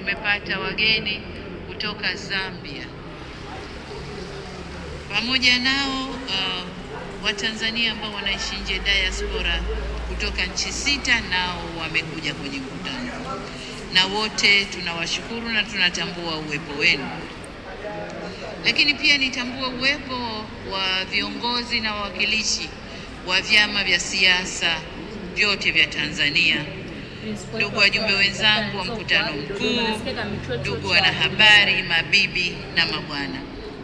tumepata wageni kutoka Zambia. Pamoja nao Watanzania ambao wanaishi nje diaspora kutoka nchi 6 nao wamekuja kwenye mkutano. Na wote tunawashukuru na tunatambua uwepo wenu. Lakini pia nitambua uwepo wa viongozi na wawakilishi wa vyama vya siasa vyote vya Tanzania. Ndugu wajumbe wenzangu wa mkutano mkuu, ndugu wanahabari, mabibi na mabwana.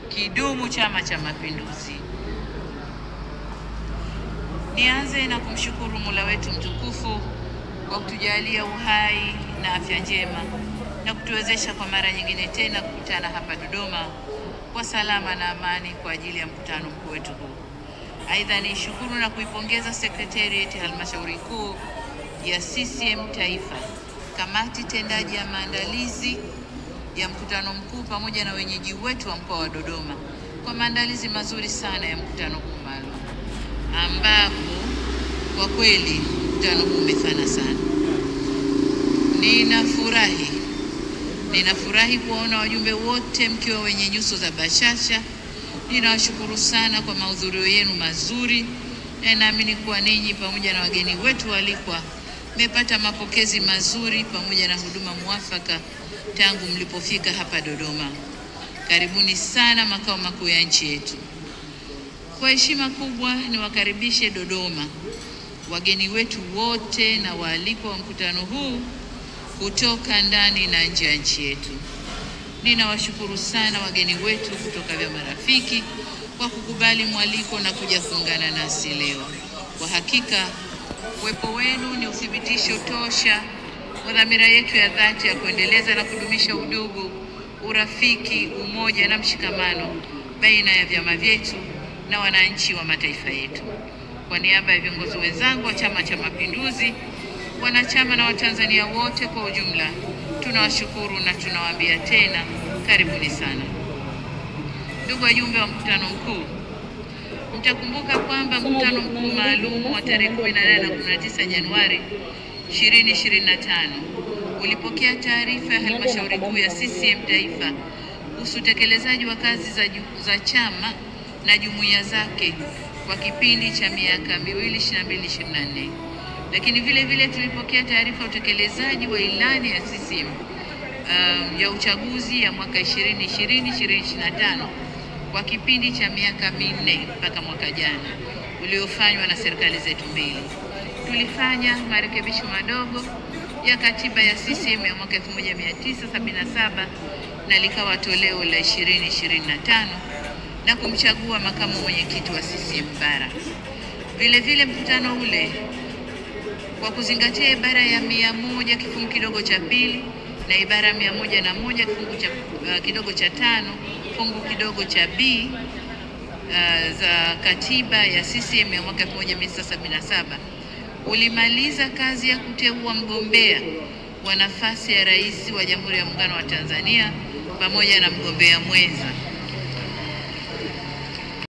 Kidumu Chama cha Mapinduzi! Nianze na kumshukuru Mola wetu mtukufu kwa kutujalia uhai na afya njema na kutuwezesha kwa mara nyingine tena kukutana hapa Dodoma kwa salama na amani kwa ajili ya mkutano mkuu wetu huu. Aidha, nishukuru na kuipongeza Secretariat Halmashauri Kuu ya CCM Taifa, kamati tendaji ya maandalizi ya mkutano mkuu pamoja na wenyeji wetu wa mkoa wa Dodoma kwa maandalizi mazuri sana ya mkutano huu maalum, ambapo kwa kweli mkutano huu umefana sana. Ninafurahi kuwaona wajumbe wote mkiwa wenye nyuso za bashasha. Ninawashukuru sana kwa mahudhurio yenu mazuri, na naamini kuwa ninyi pamoja na wageni wetu walikwa mmepata mapokezi mazuri pamoja na huduma muafaka tangu mlipofika hapa Dodoma. Karibuni sana makao makuu ya nchi yetu. Kwa heshima kubwa niwakaribishe Dodoma wageni wetu wote na waalikwa wa mkutano huu kutoka ndani na nje ya nchi yetu. Ninawashukuru sana wageni wetu kutoka vyama rafiki kwa kukubali mwaliko na kuja kuungana nasi leo. Kwa hakika uwepo wenu ni uthibitisho tosha wa dhamira yetu ya dhati ya kuendeleza na kudumisha udugu, urafiki, umoja na mshikamano baina ya vyama vyetu na wananchi wa mataifa yetu. Kwa niaba ya viongozi wenzangu wa Chama cha Mapinduzi, wanachama na Watanzania wote kwa ujumla, tunawashukuru na tunawaambia tena karibuni sana. Ndugu wajumbe wa mkutano mkuu, mtakumbuka kwamba mkutano mkuu maalum wa tarehe 18 na 19 Januari 2025 ulipokea taarifa ya Halmashauri Kuu ya CCM Taifa kuhusu utekelezaji wa kazi za chama na jumuiya zake kwa kipindi cha miaka 2022-2024. Lakini vile tulipokea taarifa ya utekelezaji wa ilani ya CCM ya uchaguzi ya mwaka 2020-2025 kwa kipindi cha miaka 4 mpaka mwaka jana uliofanywa na serikali zetu mbili. Tulifanya marekebisho madogo ya katiba ya CCM ya mwaka 1977 na likawa toleo la 2025 na kumchagua makamu mwenyekiti wa CCM Bara. Vile mkutano ule kwa kuzingatia ibara ya 100 kifungu kidogo cha pili na ibara 101 kifungu kidogo cha 5 kifungu kidogo cha B za katiba ya CCM ya mwaka 1977 ulimaliza kazi ya kuteua mgombea wa nafasi ya rais wa Jamhuri ya Muungano wa Tanzania pamoja na mgombea mwenza